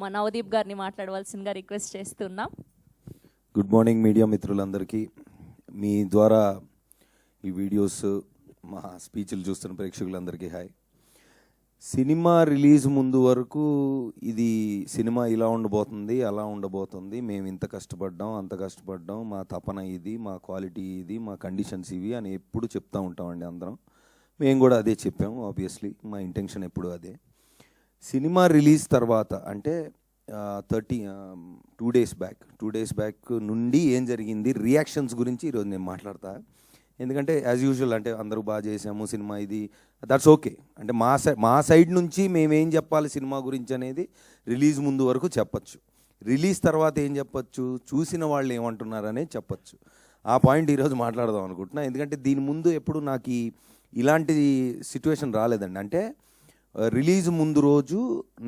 మా నవదీప్ గారిని మాట్లాడవలసిందిగా రిక్వెస్ట్ చేస్తున్నాం. గుడ్ మార్నింగ్ మీడియా మిత్రులందరికీ. మీ ద్వారా ఈ వీడియోస్ మా స్పీచ్లు చూస్తున్న ప్రేక్షకులందరికీ హాయ్. సినిమా రిలీజ్ ముందు వరకు ఇది సినిమా ఇలా ఉండబోతుంది, అలా ఉండబోతుంది, మేము ఇంత కష్టపడ్డాం, అంత కష్టపడ్డాం, మా తపన ఇది, మా క్వాలిటీ ఇది, మా కండిషన్స్ ఇవి అని ఎప్పుడు చెప్తూ ఉంటామండి అందరం. మేము కూడా అదే చెప్పాము. ఆబ్వియస్లీ మా ఇంటెన్షన్ ఎప్పుడు అదే. సినిమా రిలీజ్ తర్వాత అంటే 2 డేస్ బ్యాక్ నుండి ఏం జరిగింది, రియాక్షన్స్ గురించి ఈరోజు నేను మాట్లాడతా. ఎందుకంటే యాజ్ యూజువల్ అంటే అందరూ బాగా చేసాము సినిమా, ఇది దట్స్ ఓకే. అంటే మా సైడ్ నుంచి మేమేం చెప్పాలి సినిమా గురించి అనేది రిలీజ్ ముందు వరకు చెప్పచ్చు. రిలీజ్ తర్వాత ఏం చెప్పచ్చు, చూసిన వాళ్ళు ఏమంటున్నారనే చెప్పచ్చు. ఆ పాయింట్ ఈరోజు మాట్లాడదాం అనుకుంటున్నా. ఎందుకంటే దీని ముందు ఎప్పుడు నాకు ఇలాంటి సిచ్యువేషన్ రాలేదండి. అంటే రిలీజ్ ముందు రోజు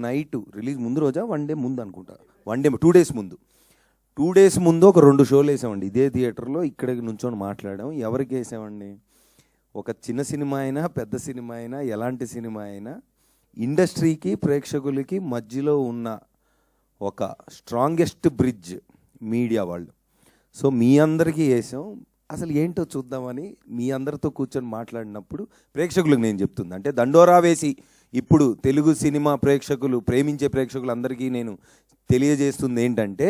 నైట్, రిలీజ్ ముందు రోజా 1 డే ముందు అనుకుంటా, 2 డేస్ ముందు, 2 డేస్ ముందు ఒక 2 షోలు వేసామండి ఇదే థియేటర్లో. ఇక్కడికి నుంచొని మాట్లాడాం. ఎవరికి వేసామండి? ఒక చిన్న సినిమా అయినా పెద్ద సినిమా అయినా ఎలాంటి సినిమా అయినా ఇండస్ట్రీకి ప్రేక్షకులకి మధ్యలో ఉన్న ఒక స్ట్రాంగెస్ట్ బ్రిడ్జ్ మీడియా వాళ్ళు. సో మీ అందరికీ వేసాం. అసలు ఏంటో చూద్దామని మీ అందరితో కూర్చొని మాట్లాడినప్పుడు ప్రేక్షకులకు నేను చెప్తుంది, అంటే దండోరా వేసి ఇప్పుడు తెలుగు సినిమా ప్రేక్షకులు, ప్రేమించే ప్రేక్షకులు అందరికీ నేను తెలియజేస్తుంది ఏంటంటే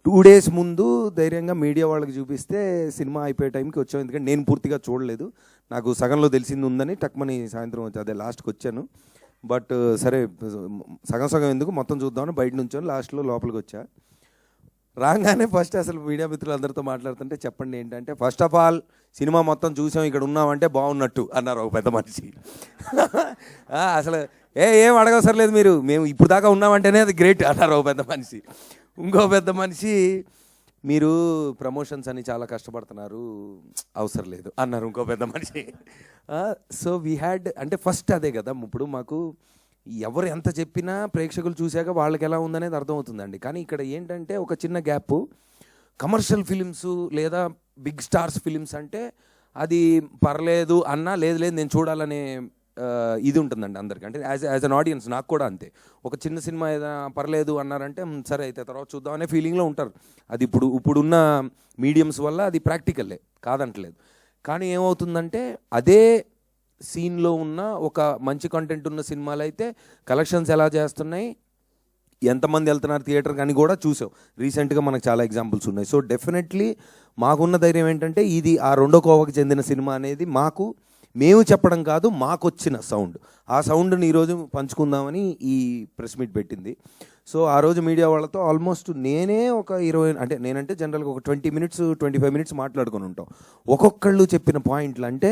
2 డేస్ ముందు ధైర్యంగా మీడియా వాళ్ళకి చూపిస్తే సినిమా అయిపోయే టైంకి వచ్చాం. ఎందుకంటే నేను పూర్తిగా చూడలేదు, నాకు సగంలో తెలిసింది ఉందని టక్మని సాయంత్రం వచ్చి అదే లాస్ట్కి వచ్చాను. బట్ సరే సగం ఎందుకు మొత్తం చూద్దామని బయట నుంచొని లాస్ట్లో లోపలికి వచ్చా. రాగానే ఫస్ట్ అసలు మీడియా మిత్రులందరితో మాట్లాడుతుంటే చెప్పండి ఏంటంటే, ఫస్ట్ ఆఫ్ ఆల్ సినిమా మొత్తం చూసాం, ఇక్కడ ఉన్నామంటే బాగున్నట్టు అన్నారు ఒక పెద్ద మనిషి. అసలు ఏం అడగవసరం లేదు, మేము ఇప్పుడు దాకా ఉన్నామంటేనే అది గ్రేట్ అన్నారు ఒక పెద్ద మనిషి. ఇంకో పెద్ద మనిషి, మీరు ప్రమోషన్స్ అని చాలా కష్టపడుతున్నారు, అవసరం లేదు అన్నారు ఇంకో పెద్ద మనిషి. సో వీ హ్యాడ్, అంటే ఫస్ట్ అదే కదా, ఇప్పుడు మాకు ఎవరు ఎంత చెప్పినా ప్రేక్షకులు చూశాక వాళ్ళకి ఎలా ఉందనేది అర్థమవుతుందండి. కానీ ఇక్కడ ఏంటంటే ఒక చిన్న గ్యాప్. కమర్షియల్ ఫిలిమ్స్ లేదా బిగ్ స్టార్స్ ఫిలిమ్స్ అంటే అది పర్లేదు అన్నా, లేదు నేను చూడాలనే ఇది ఉంటుందండి అందరికీ. అంటే యాజ్ అన్ ఆడియన్స్ నాకు కూడా అంతే. ఒక చిన్న సినిమా ఏదైనా పర్లేదు అన్నారంటే సరే అయితే తర్వాత చూద్దాం అనే ఫీలింగ్లో ఉంటారు. అది ఇప్పుడున్న మీడియంస్ వల్ల అది ప్రాక్టికల్లే, కాదంటలేదు. కానీ ఏమవుతుందంటే అదే సీన్లో ఉన్న ఒక మంచి కంటెంట్ ఉన్న సినిమాలు అయితే కలెక్షన్స్ ఎలా చేస్తున్నాయి, ఎంతమంది వెళ్తున్నారు థియేటర్కి అని కూడా చూసాం. రీసెంట్గా మనకు చాలా ఎగ్జాంపుల్స్ ఉన్నాయి. సో డెఫినెట్లీ మాకున్న ధైర్యం ఏంటంటే ఇది ఆ రెండో కోవకు చెందిన సినిమా అనేది మేము చెప్పడం కాదు, మాకు వచ్చిన సౌండ్. ఆ సౌండ్ని ఈరోజు పంచుకుందామని ఈ ప్రెస్ మీట్ పెట్టింది. సో ఆ రోజు మీడియా వాళ్ళతో ఆల్మోస్ట్ నేనే ఒక 20, అంటే నేనంటే జనరల్గా ఒక 20 minutes 25 minutes మాట్లాడుకొని ఉంటాం. ఒక్కొక్కళ్ళు చెప్పిన పాయింట్లు అంటే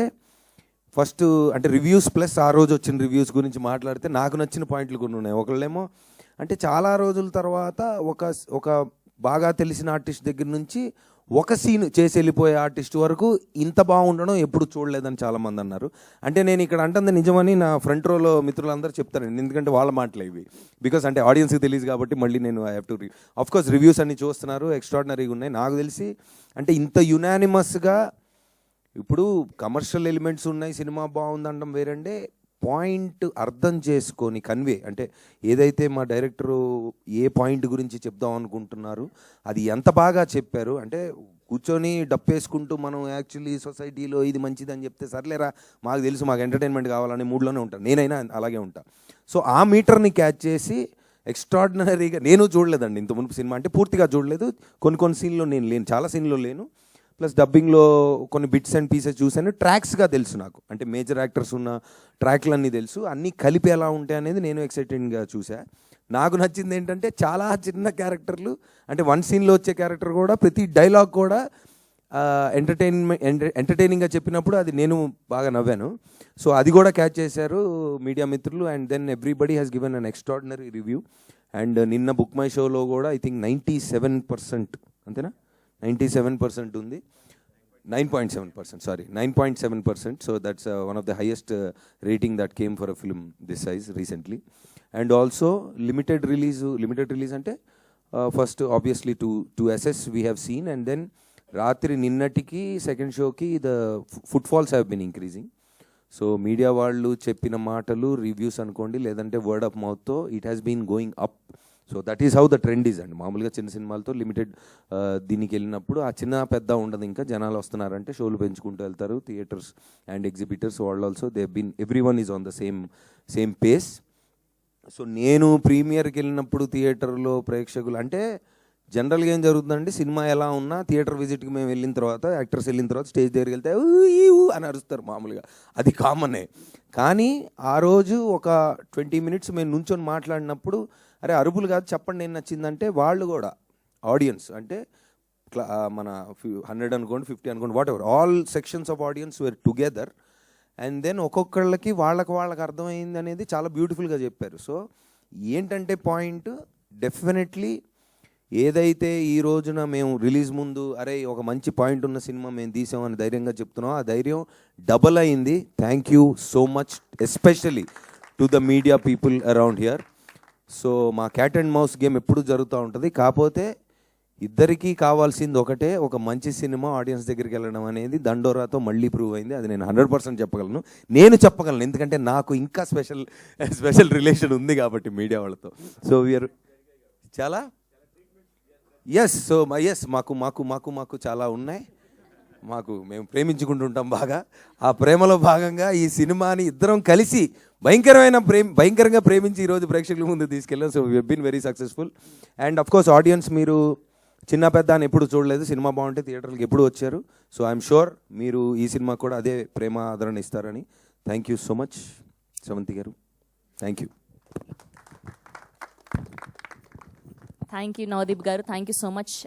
ఫస్ట్ అంటే రివ్యూస్ ప్లస్ ఆ రోజు వచ్చిన రివ్యూస్ గురించి మాట్లాడితే నాకు నచ్చిన పాయింట్లు కొన్ని ఉన్నాయి. ఒకళ్ళేమో అంటే చాలా రోజుల తర్వాత ఒక బాగా తెలిసిన ఆర్టిస్ట్ దగ్గర నుంచి ఒక సీన్ చేసి వెళ్ళిపోయే ఆర్టిస్ట్ వరకు ఇంత బాగుండడం ఎప్పుడు చూడలేదని చాలామంది అన్నారు. అంటే నేను ఇక్కడ అంటుంది నిజమని నా ఫ్రంట్ రోలో మిత్రులందరూ చెప్తారండి, ఎందుకంటే వాళ్ళ మాటలే ఇవి. బికాస్ అంటే ఆడియన్స్కి తెలియదు కాబట్టి మళ్ళీ నేను I have to of course reviews అన్ని చూస్తున్నారు, ఎక్స్ట్రాడినరీగా ఉన్నాయి. నాకు తెలిసి అంటే ఇంత యునానిమస్గా ఇప్పుడు కమర్షియల్ ఎలిమెంట్స్ ఉన్నాయి, సినిమా బాగుందనడం వేరంటే పాయింట్ అర్థం చేసుకొని కన్వే, అంటే ఏదైతే మా డైరెక్టరు ఏ పాయింట్ గురించి చెప్దాం అనుకుంటున్నారు అది ఎంత బాగా చెప్పారు. అంటే కూర్చొని డప్పేసుకుంటూ మనం యాక్చువల్లీ సొసైటీలో ఇది మంచిదని చెప్తే సర్లేరా మాకు తెలుసు, మాకు ఎంటర్టైన్మెంట్ కావాలనే మూడ్లోనే ఉంటాను, నేనైనా అలాగే ఉంటాను. సో ఆ మీటర్ని క్యాచ్ చేసి ఎక్స్ట్రాడినరీగా, నేను చూడలేదండి ఇంత మునుపు సినిమా, అంటే పూర్తిగా చూడలేదు, కొన్ని సీన్లో నేను లేను, చాలా సీన్లో లేను, ప్లస్ డబ్బింగ్లో కొన్ని బిట్స్ అండ్ పీసెస్ చూశాను. ట్రాక్స్గా తెలుసు నాకు, అంటే మేజర్ యాక్టర్స్ ఉన్న ట్రాక్లన్నీ తెలుసు, అన్నీ కలిపి ఎలా ఉంటాయి అనేది నేను ఎక్సైటెడ్గా చూసా. నాకు నచ్చింది ఏంటంటే చాలా చిన్న క్యారెక్టర్లు, అంటే 1 సీన్లో వచ్చే క్యారెక్టర్ కూడా ప్రతి డైలాగ్ కూడా ఎంటర్టైనింగ్గా చెప్పినప్పుడు అది నేను బాగా నవ్వాను. సో అది కూడా క్యాచ్ చేశారు మీడియా మిత్రులు. And then everybody has given an extraordinary review. And నిన్న బుక్ మై షోలో కూడా ఐ థింక్ 97%, అంతేనా, 97% ఉంది, 9.7%, sorry, 9.7%. So that's one of the highest rating that came for a film this size recently. And also limited release ante first obviously to assess we have seen, and then రాత్రి నిన్నటికి second షోకి the footfalls have been increasing. So media వాళ్ళు చెప్పిన మాటలు reviews అనుకోండి, లేదంటే word of మౌత్తో it has been going up so that is how the trend is అండి. మామూలుగా చిన్న సినిమాలతో లిమిటెడ్ దీనికి వెళ్ళినప్పుడు ఆ చిన్న పెద్ద ఉండదు, ఇంకా జనాలు వస్తున్నారంటే షోలు పెంచుకుంటూ వెళ్తారు. థియేటర్స్ అండ్ ఎగ్జిబిటర్స్ వాళ్ళు also they been every one is on the same pace. So నేను ప్రీమియర్కి వెళ్ళినప్పుడు థియేటర్లో ప్రేక్షకులు అంటే జనరల్గా ఏం జరుగుతుందండి, సినిమా ఎలా ఉన్నా థియేటర్ విజిట్కి మేము వెళ్ళిన తర్వాత, యాక్టర్స్ వెళ్ళిన తర్వాత స్టేజ్ దగ్గరికి వెళ్తే ఊ అని అరుస్తారు మామూలుగా, అది కామనే. కానీ ఆ రోజు ఒక 20 minutes మేము నుంచొని మాట్లాడినప్పుడు అరే అరుపులు కాదు చెప్పండి ఏం నచ్చిందంటే, వాళ్ళు కూడా ఆడియన్స్ అంటే మన 100 అనుకోండి 50 అనుకోండి whatever all sections of audience were together and then ఒక్కొక్కళ్ళకి వాళ్ళకి అర్థమైంది అనేది చాలా బ్యూటిఫుల్గా చెప్పారు. సో ఏంటంటే పాయింట్ డెఫినెట్లీ ఏదైతే ఈ రోజున మేము రిలీజ్ ముందు అరే ఒక మంచి పాయింట్ ఉన్న సినిమా మేము తీసామని ధైర్యంగా చెప్తున్నాం, ఆ ధైర్యం డబల్ అయింది. Thank you so much especially to the media people around here. So మా క్యాట్ అండ్ మౌస్ గేమ్ ఎప్పుడు జరుగుతూ ఉంటుంది, కాకపోతే ఇద్దరికీ కావాల్సింది ఒకటే, ఒక మంచి సినిమా ఆడియన్స్ దగ్గరికి వెళ్ళడం అనేది దండోరాతో మళ్ళీ ప్రూవ్ అయింది. అది నేను 100% చెప్పగలను, ఎందుకంటే నాకు ఇంకా స్పెషల్ రిలేషన్ ఉంది కాబట్టి మీడియా వాళ్ళతో. సో వీఆర్ చాలా మాకు చాలా ఉన్నాయి. మేము ప్రేమించుకుంటుంటాం బాగా. ఆ ప్రేమలో భాగంగా ఈ సినిమాని ఇద్దరం కలిసి భయంకరంగా ప్రేమించి ఈరోజు ప్రేక్షకుల ముందు తీసుకెళ్ళాం. So we been very successful. And of course audience మీరు చిన్న పెద్ద అని ఎప్పుడు చూడలేదు, సినిమా బాగుంటే థియేటర్కి ఎప్పుడు వచ్చారు. సో ఐఎమ్ షూర్ మీరు ఈ సినిమా కూడా అదే ప్రేమ ఆదరణ ఇస్తారని. Thank you so much Sravanthi గారు, thank you. Thank you Navdeep గారు, థ్యాంక్ యూ సో మచ్.